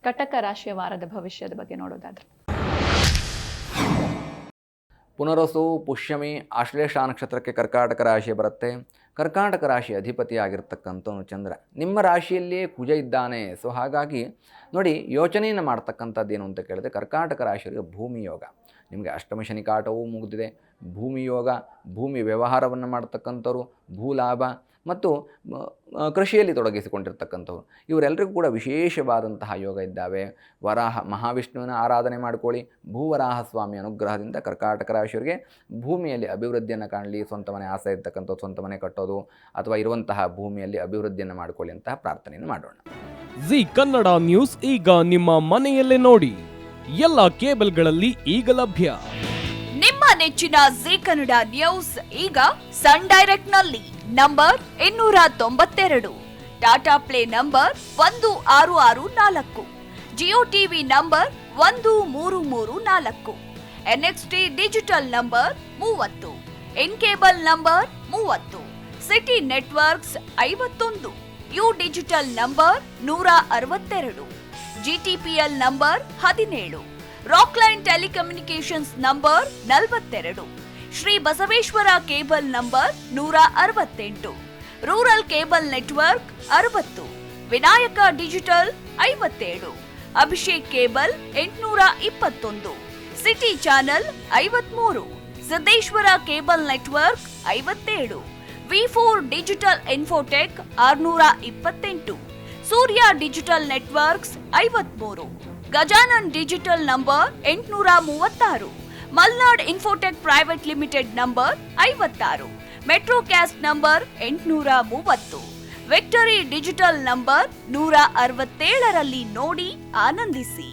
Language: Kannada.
ಕಟಕ ರಾಶಿಯ ವಾರದ ಭವಿಷ್ಯದ ಬಗ್ಗೆ ನೋಡೋದಾದ್ರೆ, ಪುನರಸು, ಪುಷ್ಯಮಿ, ಆಶ್ಲೇಷ ನಕ್ಷತ್ರಕ್ಕೆ ಕರ್ಕಾಟಕ ರಾಶಿ ಬರುತ್ತೆ. ಕರ್ಕಾಟಕ ರಾಶಿ ಅಧಿಪತಿ ಆಗಿರ್ತಕ್ಕಂಥವನು ಚಂದ್ರ. ನಿಮ್ಮ ರಾಶಿಯಲ್ಲಿಯೇ ಕುಜ ಇದ್ದಾನೆ. ಸೊ ಹಾಗಾಗಿ ನೋಡಿ, ಯೋಚನೆಯನ್ನು ಮಾಡ್ತಕ್ಕಂಥದ್ದು ಏನು ಅಂತ ಕೇಳಿದ್ರೆ, ಕರ್ಕಾಟಕ ರಾಶಿಯವರಿಗೆ ಭೂಮಿ ಯೋಗ. ನಿಮಗೆ ಅಷ್ಟಮ ಶನಿ ಕಾಟವೂ ಮುಗಿದಿದೆ. ಭೂಮಿ ಯೋಗ, ಭೂಮಿ ವ್ಯವಹಾರವನ್ನು ಮಾಡ್ತಕ್ಕಂಥವ್ರು, ಭೂಲಾಭ ಮತ್ತು ಕೃಷಿಯಲ್ಲಿ ತೊಡಗಿಸಿಕೊಂಡಿರ್ತಕ್ಕಂಥವ್ರು, ಇವರೆಲ್ಲರಿಗೂ ಕೂಡ ವಿಶೇಷವಾದಂತಹ ಯೋಗ ಇದ್ದಾವೆ. ವರಾಹ ಮಹಾವಿಷ್ಣುವಿನ ಆರಾಧನೆ ಮಾಡಿಕೊಳ್ಳಿ. ಭೂವರಾಹ ಸ್ವಾಮಿ ಅನುಗ್ರಹದಿಂದ ಕರ್ಕಾಟಕ ರಾಶಿಯವರಿಗೆ ಭೂಮಿಯಲ್ಲಿ ಅಭಿವೃದ್ಧಿಯನ್ನು ಕಾಣಲಿ. ಸ್ವಂತ ಮನೆ ಆಸೆ ಇರ್ತಕ್ಕಂಥದ್ದು ಸ್ವಂತ ಮನೆ ಕಟ್ಟೋದು ಅಥವಾ ಇರುವಂತಹ ಭೂಮಿಯಲ್ಲಿ ಅಭಿವೃದ್ಧಿಯನ್ನು ಮಾಡಿಕೊಳ್ಳಿ ಅಂತಹ ಪ್ರಾರ್ಥನೆಯನ್ನು ಮಾಡೋಣ. ಜಿ ಕನ್ನಡ ನ್ಯೂಸ್ ಈಗ ನಿಮ್ಮ ಮನೆಯಲ್ಲೇ ನೋಡಿ. ಎಲ್ಲ ಕೇಬಲ್ಗಳಲ್ಲಿ ಈಗ ಲಭ್ಯ. ನಿಮ್ಮ ನೆಚ್ಚಿನ ಜಿ ಕನ್ನಡ ನ್ಯೂಸ್ ಈಗ ಸನ್ ಡೈರೆಕ್ಟ್ ನಲ್ಲಿ number 292, Tata play number 1664, Jio TV number 1334, NXT digital number 30, N cable number 30, city networks 51, U digital number 162, GTPL number 17, Rockline telecommunications number 42, Shri Basaveshwara cable number 168, rural cable network 60, Vinayaka digital 57, Abhishek cable 821, city channel 53, Siddeshwara cable network 57, ವಿ4 digital infotech 628, Surya digital networks 53, Gajanan digital number 836, Malnad infotech private limited number 56, Metrocast number 830, victory digital number 167ರಲ್ಲಿ ನೋಡಿ ಆನಂದಿಸಿ.